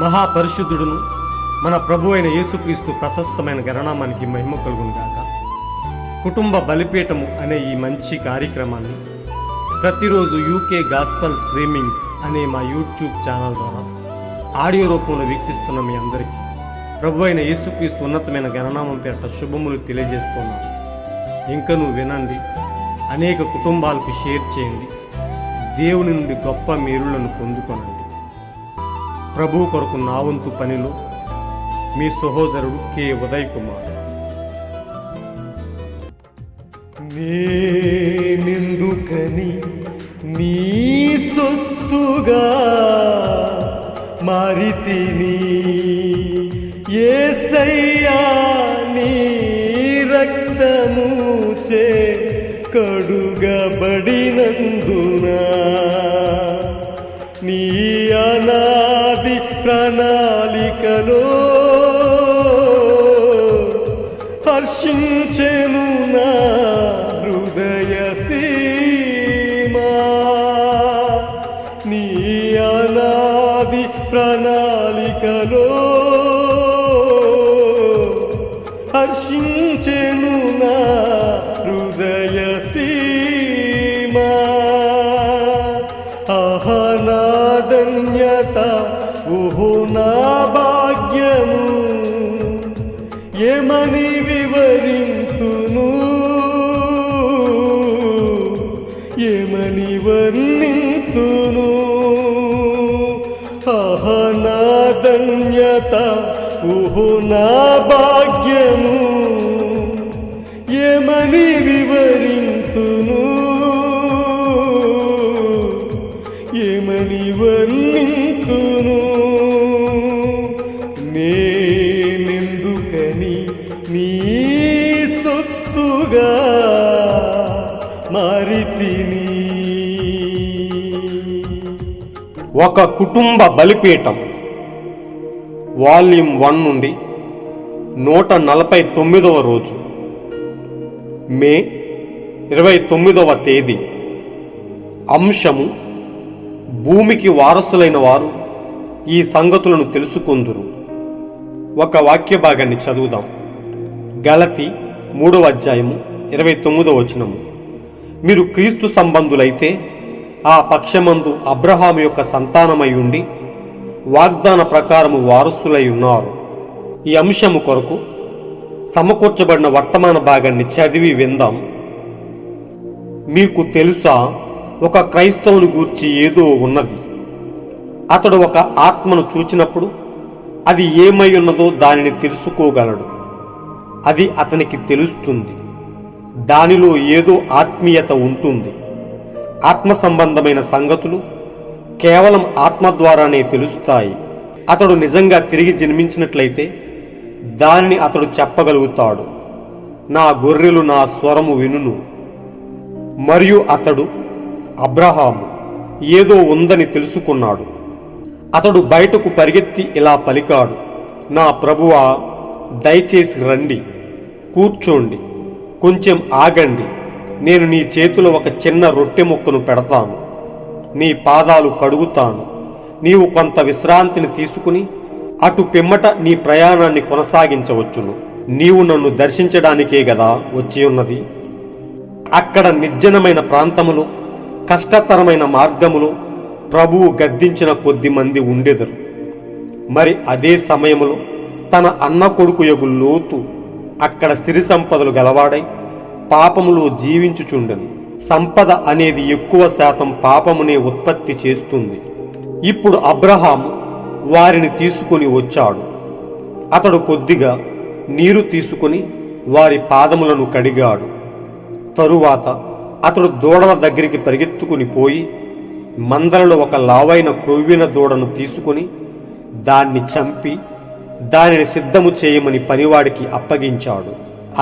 మహాపరిశుద్ధుడును మన ప్రభు అయిన యేసుక్రీస్తు ప్రశస్తమైన గణనామానికి మహిమ కలుగును గాక. కుటుంబ బలిపీఠము అనే ఈ మంచి కార్యక్రమాన్ని ప్రతిరోజు యూకే గాస్పల్ స్ట్రీమింగ్స్ అనే మా యూట్యూబ్ ఛానల్ ద్వారా ఆడియో రూపంలో వీక్షిస్తున్న మీ అందరికీ ప్రభు అయిన యేసుక్రీస్తు ఉన్నతమైన గణనామం పేరిట శుభములు తెలియజేస్తున్నాను. ఇంకనూ వినండి, అనేక కుటుంబాలకు షేర్ చేయండి, దేవుని నుండి గొప్ప మేలులను పొందుకొనండి. ప్రభు కొరకు నా వంతు పనిలో మీ సహోదరుడు కె ఉదయ్ కుమార్. నేనెందుకని నీ సొత్తుగా మారితిని యేసయ్యా, నీ రక్తము చే కడుగబడినందున నీ అనాది ప్రణాళికలో హర్షించెను నా హృదయ సీమా. నీ అనాది ప్రణాళికలో హర్షించెను నా హృదయ సీమా. ఆహా నా ధన్యత, ఓహో నా భాగ్యము, ఏమని వివరింతును, ఏమని వర్ణింతును. ఆహా నా ధన్యత, ఓహో నా భాగ్యము, ఏమని వివరింతును, ఏమని వర్ణింతును. నేనెందుకని నీ సొత్తుగా మారితిని. ఒక కుటుంబ బలిపీఠం వాల్యూమ్ 1 నుండి 149వ రోజు, మే 29వ తేదీ. అంశము: భూమికి వారసులైన వారు ఈ సంగతులను తెలుసుకొందురు. ఒక వాక్య భాగాన్ని చదువుదాం. గలతీ 3వ అధ్యాయము 29వ వచనము: మీరు క్రీస్తు సంబంధులైతే ఆ పక్షమందు అబ్రహాము యొక్క సంతానమై ఉండి వాగ్దాన ప్రకారము వారసులై ఉన్నారు. ఈ అంశము కొరకు సమకూర్చబడిన వర్తమాన భాగాన్ని చదివి విందాం. మీకు తెలుసా, ఒక క్రైస్తవుని గూర్చి ఏదో ఉన్నది. అతడు ఒక ఆత్మను చూచినప్పుడు అది ఏమై ఉన్నదో దానిని తెలుసుకోగలడు. అది అతనికి తెలుస్తుంది. దానిలో ఏదో ఆత్మీయత ఉంటుంది. ఆత్మ సంబంధమైన సంగతులు కేవలం ఆత్మ ద్వారానే తెలుస్తాయి. అతడు నిజంగా తిరిగి జన్మించినట్లయితే దానిని అతడు చెప్పగలుగుతాడు. నా గొర్రెలు నా స్వరము వినును. మరియు అతడు, అబ్రహాము, ఏదో ఉందని తెలుసుకున్నాడు. అతడు బయటకు పరిగెత్తి ఇలా పలికాడు: నా ప్రభువా, దయచేసి రండి, కూర్చోండి, కొంచెం ఆగండి. నేను నీ చేతిలో ఒక చిన్న రొట్టె ముక్కను పెడతాను, నీ పాదాలు కడుగుతాను. నీవు కొంత విశ్రాంతిని తీసుకుని అటు పిమ్మట నీ ప్రయాణాన్ని కొనసాగించవచ్చును. నీవు నన్ను దర్శించడానికే గదా వచ్చి ఉన్నది. అక్కడ నిర్జనమైన ప్రాంతములో, కష్టతరమైన మార్గములో ప్రభువు గద్దించిన కొద్ది మంది ఉండెదరు. మరి అదే సమయములో తన అన్న కొడుకు యగు లోతు అక్కడ సిరి సంపదలు గలవాడై పాపములో జీవించుచుండెను. సంపద అనేది ఎక్కువ శాతం పాపమునే ఉత్పత్తి చేస్తుంది. ఇప్పుడు అబ్రహాము వారిని తీసుకుని వచ్చాడు. అతడు కొద్దిగా నీరు తీసుకుని వారి పాదములను కడిగాడు. తరువాత అతడు దూడల దగ్గరికి పరిగెత్తుకుని పోయి మందలలో ఒక లావైన క్రొవ్విన దూడను తీసుకుని దాన్ని చంపి దానిని సిద్ధము చేయమని పనివాడికి అప్పగించాడు.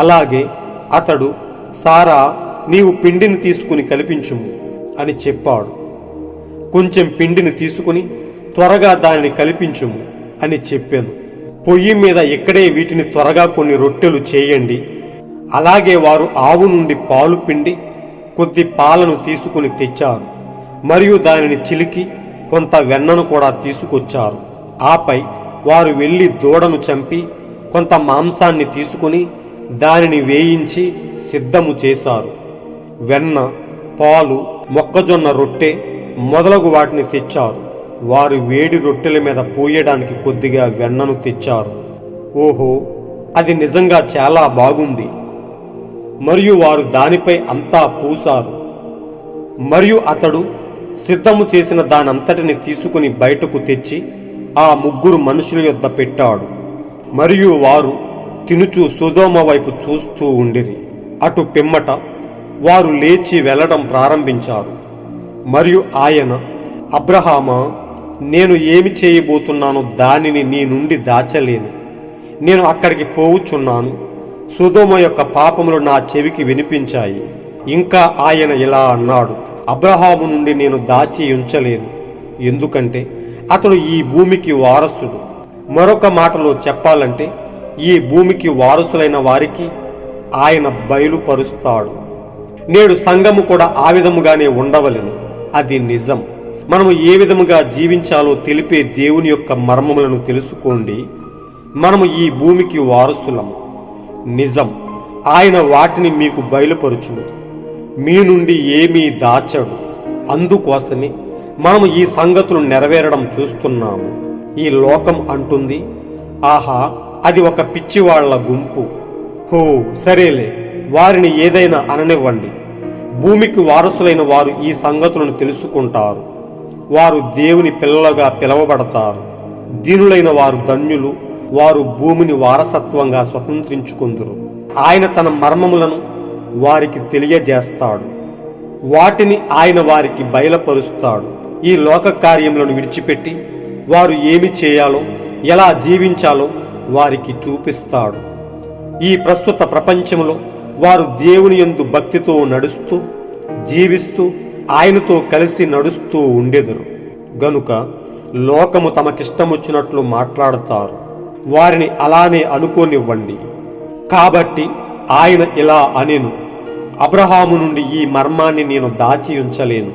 అలాగే అతడు, సారా, నీవు పిండిని తీసుకుని కలిపించుము అని చెప్పాడు. కొంచెం పిండిని తీసుకుని త్వరగా దానిని కలిపించుము అని చెప్పాను. పొయ్యి మీద ఇక్కడే వీటిని త్వరగా కొన్ని రొట్టెలు చేయండి. అలాగే వారు ఆవు నుండి పాలు పిండి కొద్ది పాలను తీసుకుని తెచ్చారు. మరియు దానిని చిలికి కొంత వెన్నను కూడా తీసుకొచ్చారు. ఆపై వారు వెళ్ళి దూడను చంపి కొంత మాంసాన్ని తీసుకుని దానిని వేయించి సిద్ధము చేశారు. వెన్న, పాలు, మొక్కజొన్న రొట్టె మొదలగు వాటిని తెచ్చారు. వారు వేడి రొట్టెల మీద పోయడానికి కొద్దిగా వెన్నను తెచ్చారు. ఓహో, అది నిజంగా చాలా బాగుంది. మరియు వారు దానిపై అంతా పూసారు. మరియు అతడు సిద్ధము చేసిన దానంతటిని తీసుకుని బయటకు తెచ్చి ఆ ముగ్గురు మనుషుల యొద్ద పెట్టాడు. మరియు వారు తినుచు సొదొమ వైపు చూస్తూ ఉండిరి. అటు పిమ్మట వారు లేచి వెళ్ళడం ప్రారంభించారు. మరియు ఆయన, అబ్రహామా, నేను ఏమి చేయబోతున్నానో దానిని నీ నుండి దాచలేను. నేను అక్కడికి పోవుచున్నాను. సొదొమ యొక్క పాపములు నా చెవికి వినిపించాయి. ఇంకా ఆయన ఇలా అన్నాడు, అబ్రహాము నుండి నేను దాచి ఉంచలేను, ఎందుకంటే అతడు ఈ భూమికి వారసుడు. మరొక మాటలో చెప్పాలంటే ఈ భూమికి వారసులైన వారికి ఆయన బయలుపరుస్తాడు. నేడు సంఘము కూడా ఆ విధముగానే ఉండవలెను. అది నిజం. మనము ఏ విధముగా జీవించాలో తెలిపే దేవుని యొక్క మర్మములను తెలుసుకోండి. మనము ఈ భూమికి వారసులము. నిజం, ఆయన వాటిని మీకు బయలుపరుచును. మీ నుండి ఏమీ దాచడు. అందుకోసమే మనము ఈ సంగతులు నెరవేరడం చూస్తున్నాము. ఈ లోకం అంటుంది, ఆహా, అది ఒక పిచ్చివాళ్ల గుంపు. హో, సరేలే, వారిని ఏదైనా అననివ్వండి. భూమికి వారసులైన వారు ఈ సంగతులను తెలుసుకుంటారు. వారు దేవుని పిల్లలుగా పిలువబడతారు. దీనులైన వారు ధన్యులు. వారు భూమిని వారసత్వంగా స్వతంత్రించుకుందురు. ఆయన తన మర్మములను వారికి తెలియజేస్తాడు. వాటిని ఆయన వారికి బయలుపరుస్తాడు. ఈ లోక కార్యములను విడిచిపెట్టి వారు ఏమి చేయాలో, ఎలా జీవించాలో వారికి చూపిస్తాడు. ఈ ప్రస్తుత ప్రపంచంలో వారు దేవుని యందు భక్తితో నడుస్తూ, జీవిస్తూ, ఆయనతో కలిసి నడుస్తూ ఉండెదరు. గనుక లోకము తమకిష్టమొచ్చినట్లు మాట్లాడతారు. వారిని అలానే అనుకోనివ్వండి. కాబట్టి ఆయన ఇలా అనెను, అబ్రహాము నుండి ఈ మర్మాన్ని నేను దాచి ఉంచలేను,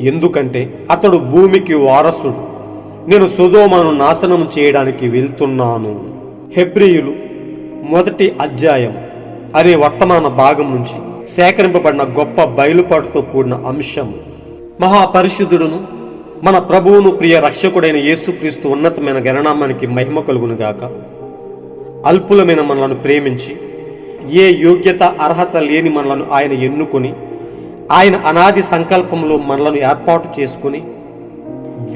ఎందుకంటే అతడు భూమికి వారసుడు. నేను సొదొమను నాశనం చేయడానికి వెళ్తున్నాను. హెబ్రీయులు 1వ అధ్యాయం అనే వర్తమాన భాగం నుంచి సేకరింపబడిన గొప్ప బయలుపాటుతో కూడిన అంశం. మహాపరిశుద్ధుడును మన ప్రభువును ప్రియ రక్షకుడైన యేసుక్రీస్తు ఉన్నతమైన గణనామానికి మహిమ కలుగునుగాక. అల్పులమైన మనలను ప్రేమించి ఏ యోగ్యత అర్హత లేని మనలను ఆయన ఎన్నుకొని, ఆయన అనాది సంకల్పంలో మనలను ఏర్పాటు చేసుకుని,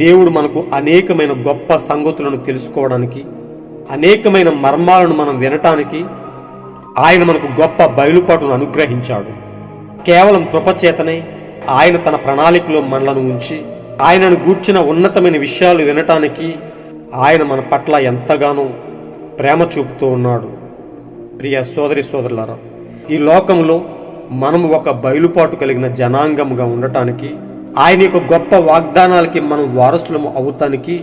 దేవుడు మనకు అనేకమైన గొప్ప సంగతులను తెలుసుకోవడానికి, అనేకమైన మర్మాలను మనం వినటానికి ఆయన మనకు గొప్ప బయలుపాటును అనుగ్రహించాడు. కేవలం కృపచేతనే ఆయన తన ప్రణాళికలో మనలను ఉంచి, ఆయనను గూర్చిన ఉన్నతమైన విషయాలు వినటానికి ఆయన మన పట్ల ఎంతగానో ప్రేమ చూపుతూ ఉన్నాడు. ప్రియ సోదరి సోదరులారా, ఈ లోకంలో మనము ఒక బయలుపాటు కలిగిన జనాంగముగా ఉండటానికి, ఆయన యొక్క గొప్ప వాగ్దానాలకి మనం వారసులము అవుతానికి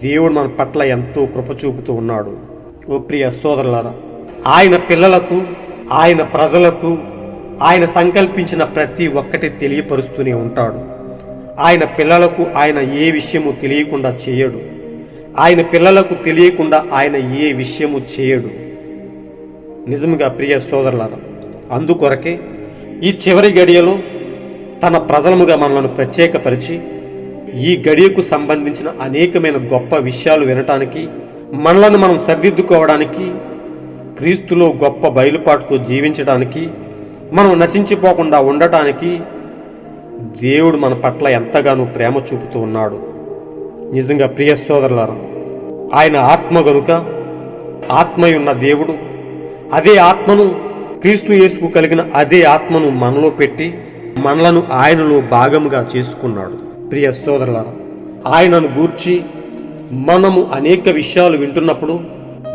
దేవుడు మన పట్ల ఎంతో కృప చూపుతూ ఉన్నాడు. ఓ ప్రియ సోదరులారా, ఆయన పిల్లలకు, ఆయన ప్రజలకు ఆయన సంకల్పించిన ప్రతి ఒక్కటి తెలియపరుస్తూనే ఉంటాడు. ఆయన పిల్లలకు ఆయన ఏ విషయము తెలియకుండా చేయడు. ఆయన పిల్లలకు తెలియకుండా ఆయన ఏ విషయము చేయడు. నిజంగా ప్రియ సోదరులారా, అందుకొరకే ఈ చివరి గడియలో తన ప్రజలముగా మనలను ప్రత్యేకపరిచి, ఈ గడియకు సంబంధించిన అనేకమైన గొప్ప విషయాలు వినటానికి, మనలను మనం సరిదిద్దుకోవడానికి, క్రీస్తులో గొప్ప బయలుపాటుతో జీవించడానికి, మనం నశించిపోకుండా ఉండటానికి దేవుడు మన పట్ల ఎంతగానో ప్రేమ చూపుతూ ఉన్నాడు. నిజంగా ప్రియ సోదరులారా, ఆయన ఆత్మ గనుక ఆత్మయున్న దేవుడు అదే ఆత్మను, క్రీస్తు యేసుకు కలిగిన అదే ఆత్మను మనలో పెట్టి మనలను ఆయనలో భాగముగా చేసుకున్నాడు. ప్రియ సోదరులారా, ఆయనను గూర్చి మనము అనేక విషయాలు వింటున్నప్పుడు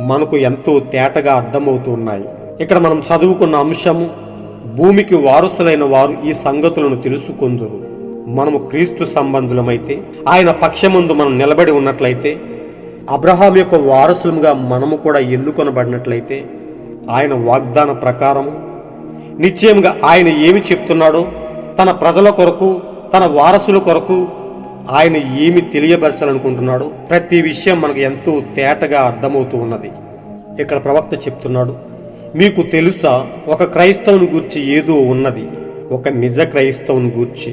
మనకు ఎంతో తేటగా అర్థమవుతూ ఉన్నాయి. ఇక్కడ మనం చదువుకున్న అంశము, భూమికి వారసులైన వారు ఈ సంగతులను తెలుసుకొందురు. మనము క్రీస్తు సంబంధులమైతే, ఆయన పక్షమందు మనం నిలబడి ఉన్నట్లయితే, అబ్రహాం యొక్క వారసులుగా మనము కూడా ఎన్నుకొనబడినట్లయితే, ఆయన వాగ్దాన ప్రకారము నిశ్చయంగా ఆయన ఏమి చెప్తున్నాడో తన ప్రజల కొరకు, తన వారసుల కొరకు ఆయన ఏమి తెలియపరచాలనుకుంటున్నాడో ప్రతి విషయం మనకు ఎంతో తేటగా అర్థమవుతూ ఉన్నది. ఇక్కడ ప్రవక్త చెప్తున్నాడు, మీకు తెలుసా, ఒక క్రైస్తవుని గూర్చి ఏదో ఉన్నది, ఒక నిజ క్రైస్తవుని గూర్చి.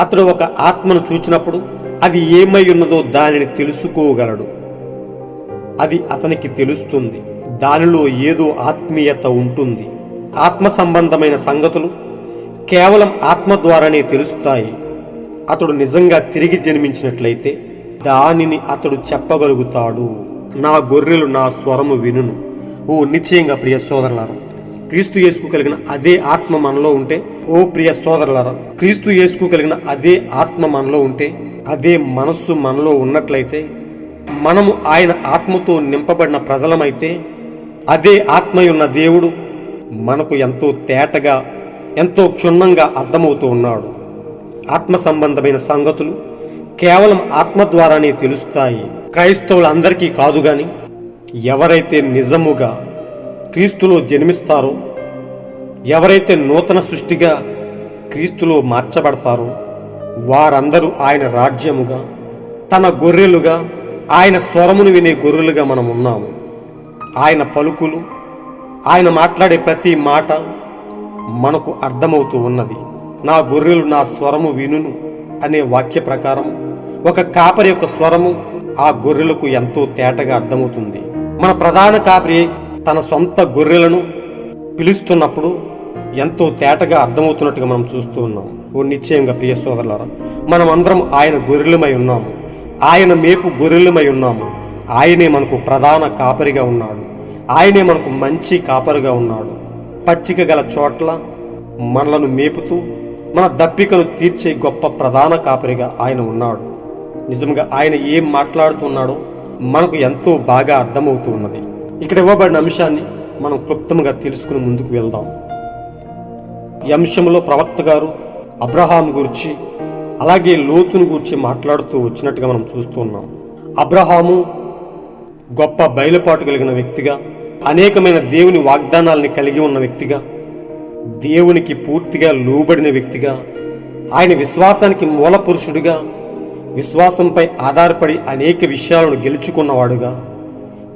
అతడు ఒక ఆత్మను చూచినప్పుడు అది ఏమై ఉన్నదో దానిని తెలుసుకోగలడు. అది అతనికి తెలుస్తుంది. దానిలో ఏదో ఆత్మీయత ఉంటుంది. ఆత్మ సంబంధమైన సంగతులు కేవలం ఆత్మ ద్వారానే తెలుస్తాయి. అతడు నిజంగా తిరిగి జన్మించినట్లయితే దానిని అతడు చెప్పగలుగుతాడు. నా గొర్రెలు నా స్వరము వినును. ఓ నిశ్చయంగా ప్రియ సోదరులారా, క్రీస్తు యేసుకు కలిగిన అదే ఆత్మ మనలో ఉంటే, ఓ ప్రియ సోదరులారా, క్రీస్తు యేసుకు కలిగిన అదే ఆత్మ మనలో ఉంటే, అదే మనస్సు మనలో ఉన్నట్లయితే, మనము ఆయన ఆత్మతో నింపబడిన ప్రజలమైతే, అదే ఆత్మయున్న దేవుడు మనకు ఎంతో తేటగా, ఎంతో క్షుణ్ణంగా అర్థమవుతూ ఉన్నాడు. ఆత్మ సంబంధమైన సంగతులు కేవలం ఆత్మ ద్వారానే తెలుస్తాయి. క్రైస్తవులందరికీ కాదు గాని ఎవరైతే నిజముగా క్రీస్తులో జన్మిస్తారో, ఎవరైతే నూతన సృష్టిగా క్రీస్తులో మార్చబడతారో వారందరూ ఆయన రాజ్యముగా, తన గొర్రెలుగా, ఆయన స్వరమును వినే గొర్రెలుగా మనం ఉన్నాము. ఆయన పలుకులు, ఆయన మాట్లాడే ప్రతి మాట మనకు అర్థమవుతూ ఉన్నది. నా గొర్రెలు నా స్వరము వినును అనే వాక్య ప్రకారం ఒక కాపరి యొక్క స్వరము ఆ గొర్రెలకు ఎంతో తేటగా అర్థమవుతుంది. మన ప్రధాన కాపరి తన సొంత గొర్రెలను పిలుస్తున్నప్పుడు ఎంతో తేటగా అర్థమవుతున్నట్టుగా మనం చూస్తూ ఉన్నాం. ఓ నిశ్చయంగా ప్రియ సోదరులారా, మనం అందరం ఆయన గొర్రెలమై ఉన్నాము. ఆయన మేపు గొర్రెలమై ఉన్నాము. ఆయనే మనకు ప్రధాన కాపరిగా ఉన్నాడు. ఆయనే మనకు మంచి కాపరిగా ఉన్నాడు. పచ్చిక గల చోట్ల మనలను మేపుతూ మన దప్పికను తీర్చే గొప్ప ప్రధాన కాపరిగా ఆయన ఉన్నాడు. నిజంగా ఆయన ఏం మాట్లాడుతున్నాడో మనకు ఎంతో బాగా అర్థమవుతూ ఉన్నది. ఇక్కడ ఇవ్వబడిన అంశాన్ని మనం క్లుప్తంగా తెలుసుకుని ముందుకు వెళ్దాం. ఈ అంశంలో ప్రవక్త గారు అబ్రహాం గురించి, అలాగే లోతును గురించి మాట్లాడుతూ వచ్చినట్టుగా మనం చూస్తున్నాం. అబ్రహాము గొప్ప బయలుపాటు కలిగిన వ్యక్తిగా, అనేకమైన దేవుని వాగ్దానాలని కలిగి ఉన్న వ్యక్తిగా, దేవునికి పూర్తిగా లోబడిన వ్యక్తిగా, ఆయన విశ్వాసానికి మూల పురుషుడిగా, విశ్వాసంపై ఆధారపడి అనేక విషయాలను గెలుచుకున్నవాడుగా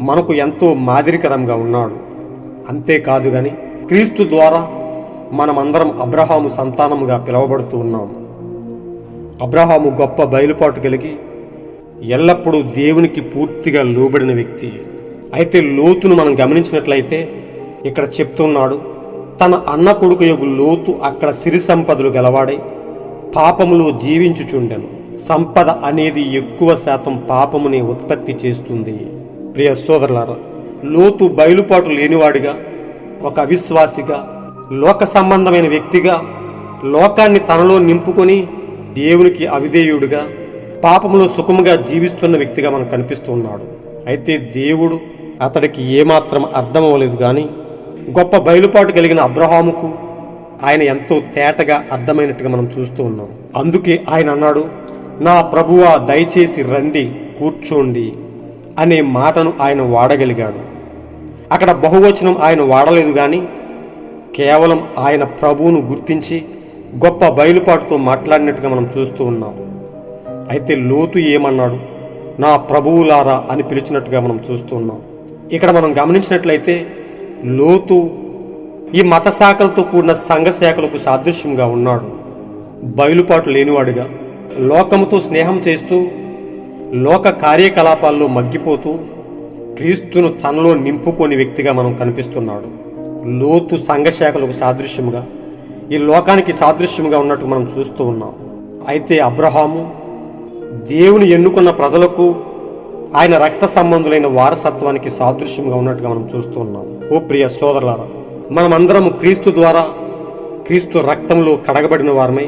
మనకు ఎంతో మాదిరికరంగా ఉన్నాడు. అంతేకాదు గాని క్రీస్తు ద్వారా మనమందరం అబ్రహాము సంతానముగా పిలువబడుతూ ఉన్నాము. అబ్రహాము గొప్ప బయలుపాటు కలిగి ఎల్లప్పుడూ దేవునికి పూర్తిగా లోబడిన వ్యక్తి. అయితే లోతును మనం గమనించినట్లయితే ఇక్కడ చెప్తున్నాడు, తన అన్న కొడుకు యొగు లోతు అక్కడ సిరి సంపదలు గలవాడై పాపములో జీవించుచుండెను. సంపద అనేది ఎక్కువ శాతం పాపముని ఉత్పత్తి చేస్తుంది. ప్రియ సోదరులారా, లోతు బయలుపాటు లేనివాడిగా, ఒక అవిశ్వాసిగా, లోక సంబంధమైన వ్యక్తిగా, లోకాన్ని తనలో నింపుకొని దేవునికి అవిధేయుడిగా, పాపములో సుఖముగా జీవిస్తున్న వ్యక్తిగా మనకు కనిపిస్తున్నాడు. అయితే దేవుడు అతడికి ఏమాత్రం అర్థం అవ్వలేదు. కానీ గొప్ప బయలుపాటు కలిగిన అబ్రహాముకు ఆయన ఎంతో తేటగా అర్థమైనట్టుగా మనం చూస్తూ ఉన్నాం. అందుకే ఆయన అన్నాడు, నా ప్రభువా దయచేసి రండి, కూర్చోండి అనే మాటను ఆయన వాడగలిగాడు. అక్కడ బహువచనం ఆయన వాడలేదు, కానీ కేవలం ఆయన ప్రభువును గుర్తించి గొప్ప బయలుపాటుతో మాట్లాడినట్టుగా మనం చూస్తూ ఉన్నాం. అయితే లోతు ఏమన్నాడు, నా ప్రభువులారా అని పిలిచినట్టుగా మనం చూస్తూ ఉన్నాం. ఇక్కడ మనం గమనించినట్లయితే లోతు ఈ మత శాఖలతో కూడిన సంఘ శాఖలకు సాదృశ్యంగా ఉన్నాడు. బయలుపాటు లేనివాడిగా, లోకముతో స్నేహం చేస్తూ, లోక కార్యకలాపాల్లో మగ్గిపోతూ క్రీస్తును తనలో నింపుకొని వ్యక్తిగా మనం కనిపిస్తున్నాడు. లోతు సంఘ శాఖలకు సాదృశ్యముగా, ఈ లోకానికి సాదృశ్యముగా ఉన్నట్టు మనం చూస్తూ ఉన్నాం. అయితే అబ్రహాము దేవుని ఎన్నుకున్న ప్రజలకు ఆయన రక్త సంబంధులైన వారసత్వానికి సాదృశ్యంగా ఉన్నట్టుగా మనం చూస్తూ ఉన్నాం. ఓ ప్రియ సోదరులారా, మనమందరము క్రీస్తు ద్వారా, క్రీస్తు రక్తంలో కడగబడిన వారమై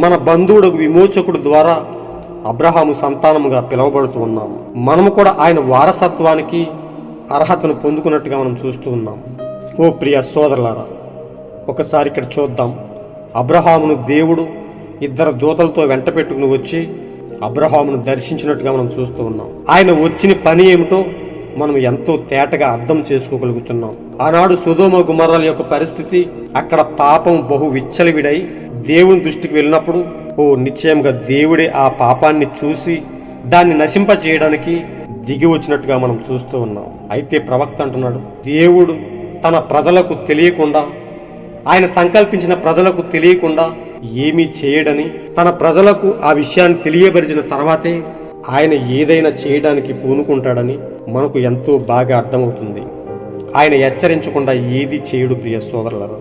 మన బంధువుడు విమోచకుడు ద్వారా అబ్రహాము సంతానముగా పిలువబడుతూ ఉన్నాము. మనము కూడా ఆయన వారసత్వానికి అర్హతను పొందుకున్నట్టుగా మనం చూస్తూ ఉన్నాం. ఓ ప్రియ సోదరులారా, ఒకసారి ఇక్కడ చూద్దాం. అబ్రహామును దేవుడు 2 దూతలతో వెంట పెట్టుకుని వచ్చి అబ్రహామును దర్శించినట్టుగా మనం చూస్తూ ఉన్నాం. ఆయన వచ్చిన పని ఏమిటో మనం ఎంతో తేటగా అర్థం చేసుకోగలుగుతున్నాం. ఆనాడు సొదొమ గొమొర్రాల యొక్క పరిస్థితి, అక్కడ పాపం బహు విచ్చలవిడై దేవుని దృష్టికి వెళ్ళినప్పుడు నిశ్చయంగా దేవుడే ఆ పాపాన్ని చూసి దాన్ని నశింపచేయడానికి దిగి వచ్చినట్టుగా మనం చూస్తూ ఉన్నాం. అయితే ప్రవక్త అంటున్నాడు, దేవుడు తన ప్రజలకు తెలియకుండా, ఆయన సంకల్పించిన ప్రజలకు తెలియకుండా ఏమీ చేయడని, తన ప్రజలకు ఆ విషయాన్ని తెలియబరిచిన తర్వాతే ఆయన ఏదైనా చేయడానికి పూనుకుంటాడని మనకు ఎంతో బాగా అర్థమవుతుంది. ఆయన హెచ్చరించకుండా ఏది చేయడు ప్రియ సోదరులారా.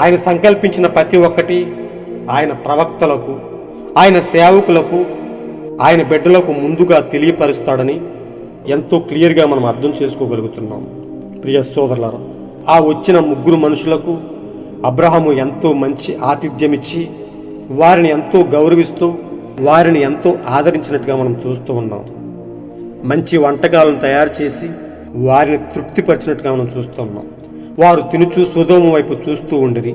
ఆయన సంకల్పించిన ప్రతి ఒక్కటి ఆయన ప్రవక్తలకు, ఆయన సేవకులకు, ఆయన బిడ్డలకు ముందుగా తెలియపరుస్తాడని ఎంతో క్లియర్గా మనం అర్థం చేసుకోగలుగుతున్నాం ప్రియ సోదరులారా. ఆ వచ్చిన 3 మనుషులకు అబ్రహాము ఎంతో మంచి ఆతిథ్యమిచ్చి వారిని ఎంతో గౌరవిస్తూ వారిని ఎంతో ఆదరించినట్టుగా మనం చూస్తూ ఉన్నాం. మంచి వంటకాలను తయారు చేసి వారిని తృప్తిపరిచినట్టుగా మనం చూస్తూ ఉన్నాం. వారు తినుచు సొదొమ వైపు చూస్తూ ఉండిరి.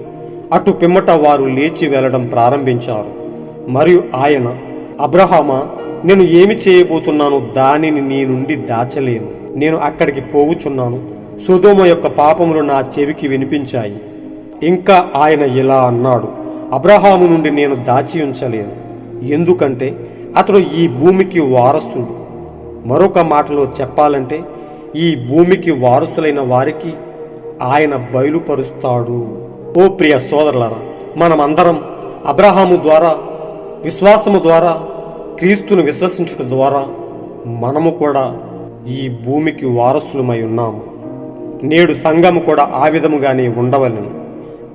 అటు పిమ్మట వారు లేచి వెళ్ళడం ప్రారంభించారు. మరియు ఆయన, అబ్రహామా, నేను ఏమి చేయబోతున్నాను దానిని నీ నుండి దాచలేను. నేను అక్కడికి పోవుచున్నాను. సొదొమ యొక్క పాపములు నా చెవికి వినిపించాయి. ఇంకా ఆయన ఇలా అన్నాడు, అబ్రహాము నుండి నేను దాచి ఉంచలేను, ఎందుకంటే అతడు ఈ భూమికి వారసుడు. మరొక మాటలో చెప్పాలంటే ఈ భూమికి వారసులైన వారికి ఆయన బయలుపరుస్తాడు. ఓ ప్రియ సోదరులారా, మనమందరం అబ్రహాము ద్వారా, విశ్వాసము ద్వారా, క్రీస్తును విశ్వసించుట ద్వారా మనము కూడా ఈ భూమికి వారసులమై ఉన్నాము. నేడు సంఘము కూడా ఆ విధముగానే ఉండవలెను.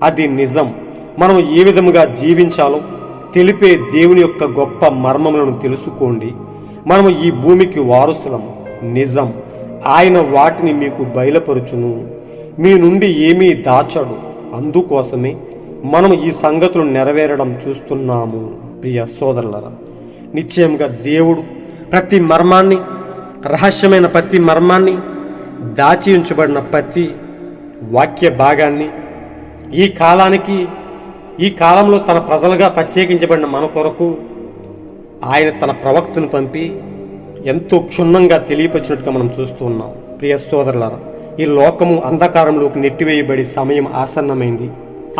అది నిజం. మనం ఏ విధముగా జీవించాలో తెలిపే దేవుని యొక్క గొప్ప మర్మములను తెలుసుకోండి. మనము ఈ భూమికి వారసులము, నిజం. ఆయన వాటిని మీకు బయలుపరుచును, మీ నుండి ఏమీ దాచడు. అందుకోసమే మనం ఈ సంగతులు నెరవేరడం చూస్తున్నాము ప్రియ సోదరులరా. నిశ్చయంగా దేవుడు ప్రతి మర్మాన్ని, రహస్యమైన ప్రతి మర్మాన్ని, దాచి ఉంచబడిన ప్రతి వాక్య భాగాన్ని ఈ కాలంలో తన ప్రజలుగా ప్రత్యేకించబడిన మన కొరకు ఆయన తన ప్రవక్తను పంపి ఎంతో క్షుణ్ణంగా తెలియపరిచినట్టుగా మనం చూస్తూ ఉన్నాం ప్రియ సోదరులారా. ఈ లోకము అంధకారంలోకి నెట్టివేయబడి సమయం ఆసన్నమైంది.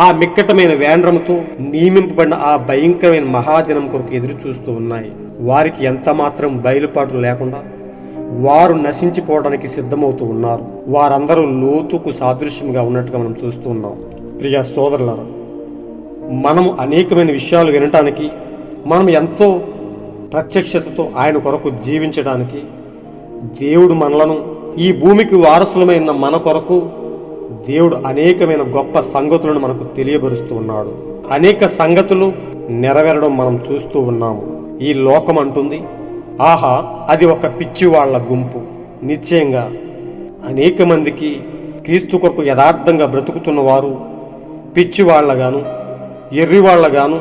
ఆ మిక్కటమైన వేండ్రముతో నియమింపబడిన ఆ భయంకరమైన మహాదినం కొరకు ఎదురు చూస్తూ ఉన్నాయి. వారికి ఎంత మాత్రం బయలుపాటు లేకుండా వారు నశించిపోవడానికి సిద్ధమవుతూ ఉన్నారు. వారందరూ లోతుకు సాదృశ్యంగా ఉన్నట్టుగా మనం చూస్తూ ఉన్నాం ప్రియ సోదరులారా. మనము అనేకమైన విషయాలు వినటానికి, మనం ఎంతో ప్రత్యక్షతతో ఆయన కొరకు జీవించడానికి దేవుడు మనలను, ఈ భూమికి వారసులమైన మన కొరకు దేవుడు అనేకమైన గొప్ప సంగతులను మనకు తెలియబరుస్తూ ఉన్నాడు. అనేక సంగతులు నెరవేరడం మనం చూస్తూ ఉన్నాము. ఈ లోకం అంటుంది, ఆహా, అది ఒక పిచ్చివాళ్ల గుంపు. నిశ్చయంగా అనేక మందికి క్రీస్తు కొరకు యథార్థంగా బ్రతుకుతున్న వారు పిచ్చివాళ్లగాను, ఎర్రివాళ్లగాను,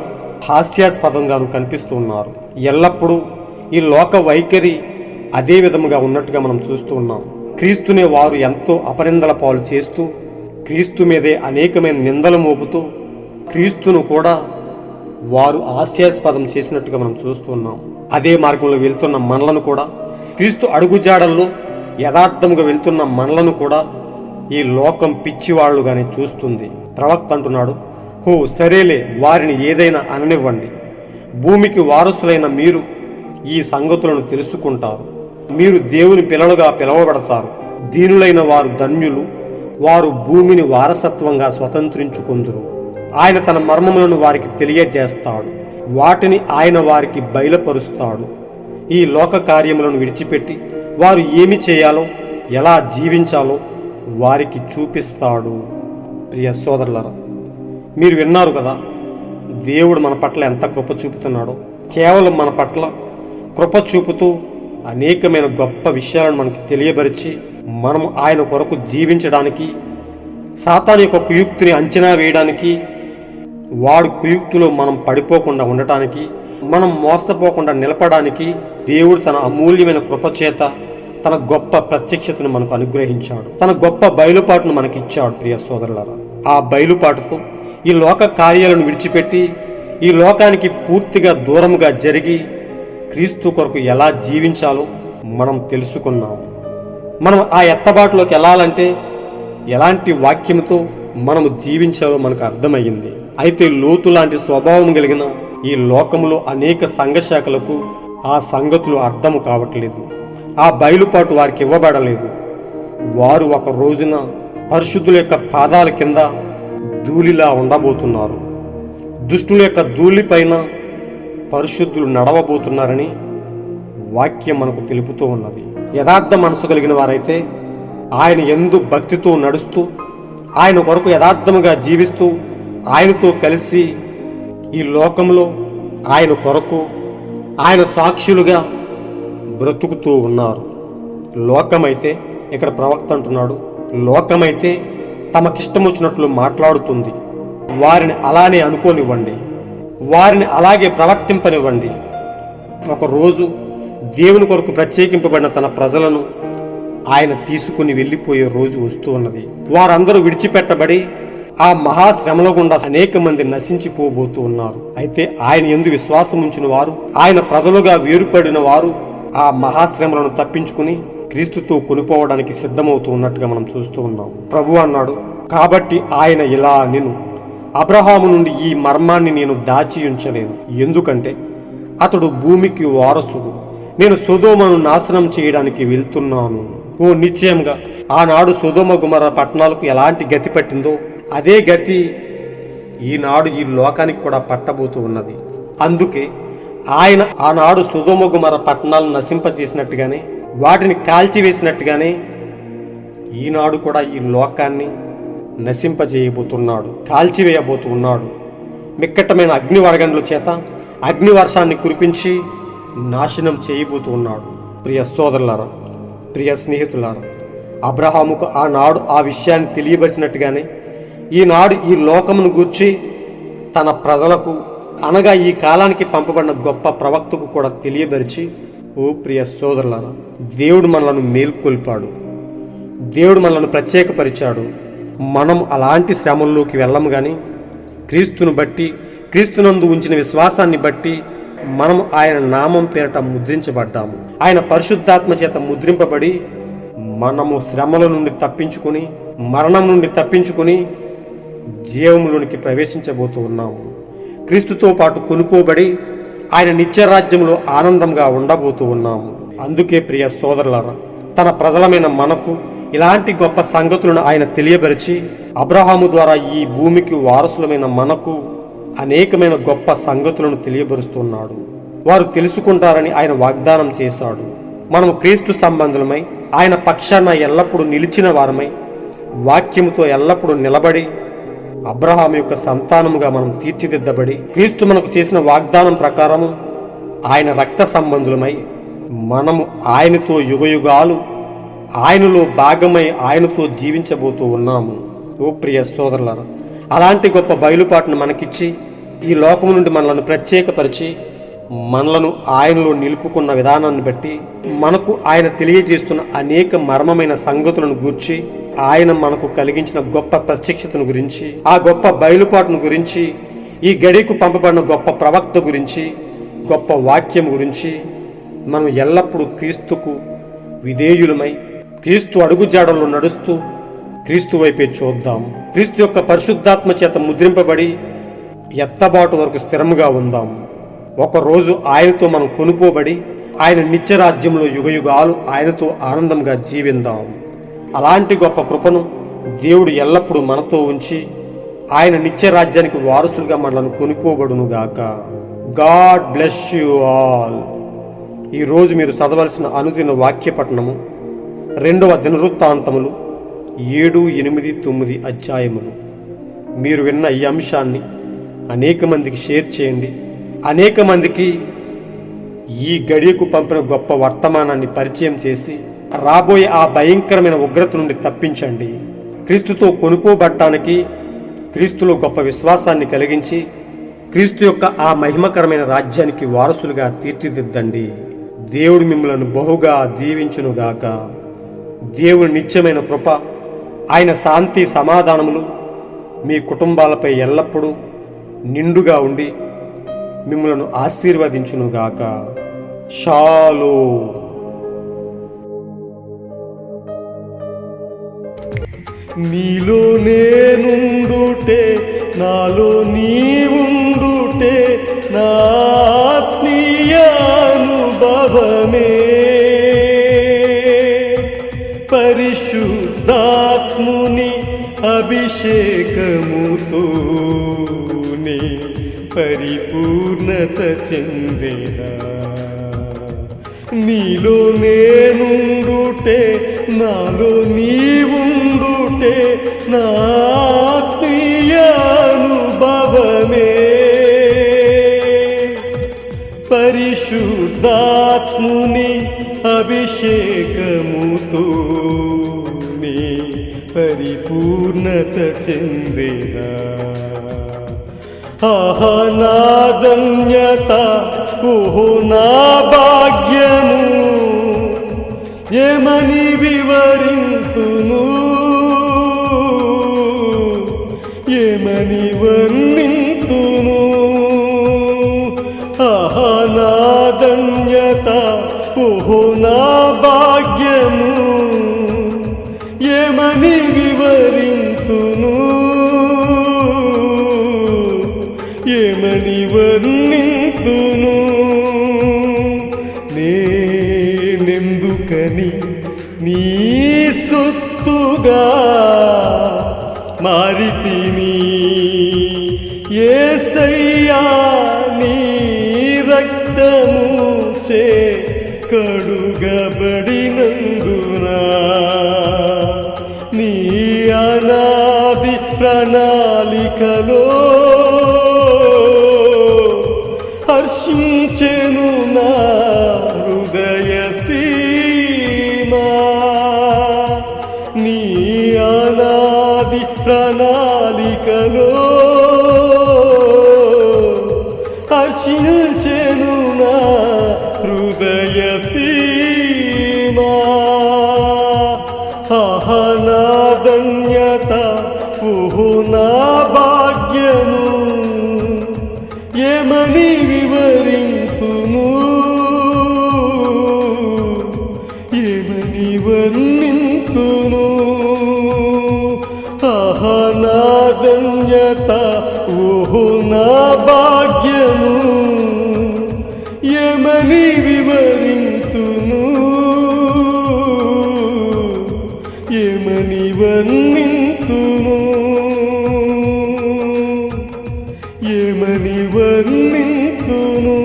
హాస్యాస్పదంగాను కనిపిస్తూ ఉన్నారు. ఎల్లప్పుడూ ఈ లోక వైఖరి అదే విధముగా ఉన్నట్టుగా మనం చూస్తూ ఉన్నాం. క్రీస్తునే వారు ఎంతో అపనిందల పాలు చేస్తూ, క్రీస్తు మీదే అనేకమైన నిందలు మోపుతూ, క్రీస్తును కూడా వారు హాస్యాస్పదం చేసినట్టుగా మనం చూస్తూ ఉన్నాం. అదే మార్గంలో వెళ్తున్న మనలను కూడా, క్రీస్తు అడుగుజాడల్లో యథార్థముగా వెళ్తున్న మనలను కూడా ఈ లోకం పిచ్చివాళ్లుగానే చూస్తుంది. ప్రవక్త అంటున్నాడు, సరేలే, వారిని ఏదైనా అననివ్వండి. భూమికి వారసులైన మీరు ఈ సంగతులను తెలుసుకుంటారు. మీరు దేవుని పిల్లలుగా పిలువబడతారు. దీనులైన వారు ధన్యులు, వారు భూమిని వారసత్వంగా స్వతంత్రించుకొందురు. ఆయన తన మర్మములను వారికి తెలియజేస్తాడు, వాటిని ఆయన వారికి బయలుపరుస్తాడు. ఈ లోక కార్యములను విడిచిపెట్టి వారు ఏమి చేయాలో, ఎలా జీవించాలో వారికి చూపిస్తాడు. ప్రియ సోదరులారా, మీరు విన్నారు కదా, దేవుడు మన పట్ల ఎంత కృప చూపుతున్నాడో. కేవలం మన పట్ల కృప చూపుతూ అనేకమైన గొప్ప విషయాలను మనకి తెలియపరిచి మనము ఆయన కొరకు జీవించడానికి, సాతాను యొక్క కుయుక్తిని అంచనా వేయడానికి, వాడు కుయుక్తిలో మనం పడిపోకుండా ఉండటానికి, మనం మోసపోకుండా నిలపడానికి దేవుడు తన అమూల్యమైన కృపచేత తన గొప్ప ప్రత్యక్షతను మనకు అనుగ్రహించాడు. తన గొప్ప బయలుపాటును మనకిచ్చాడు. ప్రియ సోదరులారా, ఆ బయలుపాటుతో ఈ లోక కార్యాలను విడిచిపెట్టి ఈ లోకానికి పూర్తిగా దూరముగా జరిగి క్రీస్తు కొరకు ఎలా జీవించాలో మనం తెలుసుకున్నాము. మనం ఆ ఎత్తబాటులోకి వెళ్ళాలంటే ఎలాంటి వాక్యంతో మనము జీవించాలో మనకు అర్థమయ్యింది. అయితే లోతు లాంటి స్వభావం కలిగిన ఈ లోకంలో అనేక సంఘశాఖలకు ఆ సంగతులు అర్థం కావట్లేదు. ఆ బయలుపాటు వారికి ఇవ్వబడలేదు. వారు ఒక రోజున పరిశుద్ధుల యొక్క పాదాల కింద ధూళిలా ఉండబోతున్నారు. దుష్టుల యొక్క ధూళిపైన పరిశుద్ధులు నడవబోతున్నారని వాక్యం మనకు తెలుపుతూ ఉన్నది. యథార్థ మనసు కలిగిన వారైతే ఆయన యందు భక్తితో నడుస్తూ, ఆయన కొరకు యథార్థముగా జీవిస్తూ, ఆయనతో కలిసి ఈ లోకంలో ఆయన కొరకు ఆయన సాక్షులుగా బ్రతుకుతూ ఉన్నారు. లోకమైతే, ఇక్కడ ప్రవక్త అంటున్నాడు, లోకమైతే తమకిష్టం వచ్చినట్లు మాట్లాడుతుంది. వారిని అలానే అనుకోనివ్వండి, వారిని అలాగే ప్రవర్తింపనివ్వండి. ఒకరోజు దేవుని కొరకు ప్రత్యేకింపబడిన తన ప్రజలను ఆయన తీసుకుని వెళ్ళిపోయే రోజు వస్తూ ఉన్నది. వారందరూ విడిచిపెట్టబడి ఆ మహాశ్రమల గుండా అనేక మంది నశించిపోబోతూ ఉన్నారు. అయితే ఆయన యందు విశ్వాసం ఉంచిన వారు, ఆయన ప్రజలుగా వేరుపడిన వారు ఆ మహాశ్రమలను తప్పించుకుని క్రీస్తుతో కొనిపోవడానికి సిద్ధమవుతూ ఉన్నట్టుగా మనం చూస్తూ ఉన్నాం. ప్రభు అన్నాడు, కాబట్టి ఆయన ఇలా నేను అబ్రహాము నుండి ఈ మర్మాన్ని నేను దాచి ఉంచలేను. ఎందుకంటే అతడు భూమికి వారసుడు. నేను సొదొమను నాశనం చేయడానికి వెళ్తున్నాను. ఓ నిశ్చయంగా ఆనాడు సొదొమ గుమర పట్టణాలకు ఎలాంటి గతి పట్టిందో అదే గతి ఈనాడు ఈ లోకానికి కూడా పట్టబోతూ ఉన్నది. అందుకే ఆయన ఆనాడు సొదొమ గుమర పట్టణాలను నశింపచేసినట్టుగానే, వాటిని కాల్చివేసినట్టుగానే ఈనాడు కూడా ఈ లోకాన్ని నశింపజేయబోతున్నాడు, కాల్చివేయబోతున్నాడు. మిక్కటమైన అగ్ని వడగండ్ల చేత అగ్ని వర్షాన్ని కురిపించి నాశనం చేయబోతూ ఉన్నాడు. ప్రియ సోదరులారా, ప్రియ స్నేహితులారా, అబ్రహాముకు ఆనాడు ఆ విషయాన్ని తెలియపరిచినట్టుగానే ఈనాడు ఈ లోకమును గూర్చి తన ప్రజలకు, అనగా ఈ కాలానికి పంపబడిన గొప్ప ప్రవక్తకు కూడా తెలియపరిచి, ఓ ప్రియ సోదరులారా, దేవుడు మనలను మేల్కొల్పాడు, దేవుడు మనలను ప్రత్యేకపరిచాడు. మనం అలాంటి శ్రమల్లోకి వెళ్ళము కానీ క్రీస్తును బట్టి, క్రీస్తునందు ఉంచిన విశ్వాసాన్ని బట్టి మనం ఆయన నామం పేరట ముద్రించబడ్డాము. ఆయన పరిశుద్ధాత్మ చేత ముద్రింపబడి మనము శ్రమల నుండి తప్పించుకుని, మరణం నుండి తప్పించుకుని జీవములోనికి ప్రవేశించబోతూ ఉన్నాము. క్రీస్తుతో పాటు కొనుపోబడి ఆయన నిత్యరాజ్యంలో ఆనందంగా ఉండబోతూ ఉన్నాము. అందుకే ప్రియ సోదరులారా, తన ప్రజలమైన మనకు ఇలాంటి గొప్ప సంగతులను ఆయన తెలియపరిచి, అబ్రహాము ద్వారా ఈ భూమికి వారసులమైన మనకు అనేకమైన గొప్ప సంగతులను తెలియపరుస్తున్నాడు. వారు తెలుసుకుంటారని ఆయన వాగ్దానం చేశాడు. మనం క్రీస్తు సంబంధులమై ఆయన పక్షాన ఎల్లప్పుడూ నిలిచిన వారమై, వాక్యముతో ఎల్లప్పుడూ నిలబడి అబ్రహాము యొక్క సంతానముగా మనం తీర్చిదిద్దబడి, క్రీస్తు మనకు చేసిన వాగ్దానం ప్రకారము ఆయన రక్త సంబంధులమై మనము ఆయనతో యుగయుగాలు ఆయనలో భాగమై ఆయనతో జీవించబోతూ ఉన్నాము. ఓ ప్రియ సోదరులారా, అలాంటి గొప్ప బయలుపాటును మనకిచ్చి ఈ లోకము నుండి మనలను ప్రత్యేకపరిచి మనలను ఆయనలో నిలుపుకున్న విధానాన్ని బట్టి మనకు ఆయన తెలియజేస్తున్న అనేక మర్మమైన సంగతులను గూర్చి, ఆయన మనకు కలిగించిన గొప్ప ప్రత్యక్షతను గురించి, ఆ గొప్ప బయలుపాటును గురించి, ఈ గడికు పంపబడిన గొప్ప ప్రవక్త గురించి, గొప్ప వాక్యం గురించి మనం ఎల్లప్పుడూ క్రీస్తుకు విధేయులమై క్రీస్తు అడుగుజాడల్లో నడుస్తూ క్రీస్తు వైపే చూద్దాం. క్రీస్తు యొక్క పరిశుద్ధాత్మ చేత ముద్రింపబడి ఎత్తబాటు వరకు స్థిరముగా ఉందాం. ఒకరోజు ఆయనతో మనం కొనుపోబడి ఆయన నిత్యరాజ్యంలో యుగయుగాలు ఆయనతో ఆనందంగా జీవిందాం. అలాంటి గొప్ప కృపను దేవుడు ఎల్లప్పుడూ మనతో ఉంచి ఆయన నిత్యరాజ్యానికి వారసులుగా మనలను కొనుపోబడునుగాక. God bless you all. ఈరోజు మీరు చదవలసిన అనుదిన వాక్య పఠనము 2వ దినవృత్తాంతములు 7, 8, 9 అధ్యాయములు. మీరు విన్న ఈ అంశాన్ని అనేక మందికి షేర్ చేయండి. అనేక మందికి ఈ గడియకు పంపిన గొప్ప వర్తమానాన్ని పరిచయం చేసి రాబోయే ఆ భయంకరమైన ఉగ్రత నుండి తప్పించండి. క్రీస్తుతో కొనుపోబడటానికి క్రీస్తులో గొప్ప విశ్వాసాన్ని కలిగించి క్రీస్తు యొక్క ఆ మహిమకరమైన రాజ్యానికి వారసులుగా తీర్చిదిద్దండి. దేవుడు మిమ్మలను బహుగా దీవించునుగాక. దేవుని నిత్యమైన కృప, ఆయన శాంతి సమాధానములు మీ కుటుంబాలపై ఎల్లప్పుడూ నిండుగా ఉండి మిమ్మలను ఆశీర్వదించునుగాక. షాలోమ్. నీలో నేనుండుటే, నాలో నీవుండుటే, నా భావమే పరిశుద్ధాత్ముని అభిషేకముతోనే పరిపూర్ణత చెందేదా. నీలో నేనుండుటే నాలో నీవుండుటే నా ఆత్మీయ అనుభవమే పరిశుద్ధాత్ముని అభిషేకముతోనే పరిపూర్ణత చెందేదా. ఆహా నా ధన్యత ఓహో నా భాగ్యము ఏమని వివరింతును ఏమని వర్ణింతును. ఆహా నా ధన్యత ఓహో నా భాగ్యము ఏమని వివరింతును ఏమని వర్ణింతును. నేనెందుకని నీ సొత్తుగా మారితిని యేసయ్యా నీ రక్తము చే కడుగబడినందున నీ అనాది ప్రణాళికలో హర్షించెను నా హృదయ సీమా. నీ అనాది ప్రణాళికలో హర్షించెను నా హృదయ సీమా. ఆహా నా ధన్యత ఓహో నా భాగ్యము ఏమని వివరింతును ఏమని వర్ణింతును. ఆహా నా ధన్యత ఓహో నా భాగ్యము ఏమని వివరింతును ఏమని వర్ణింతును ఏమని వర్ణింతును.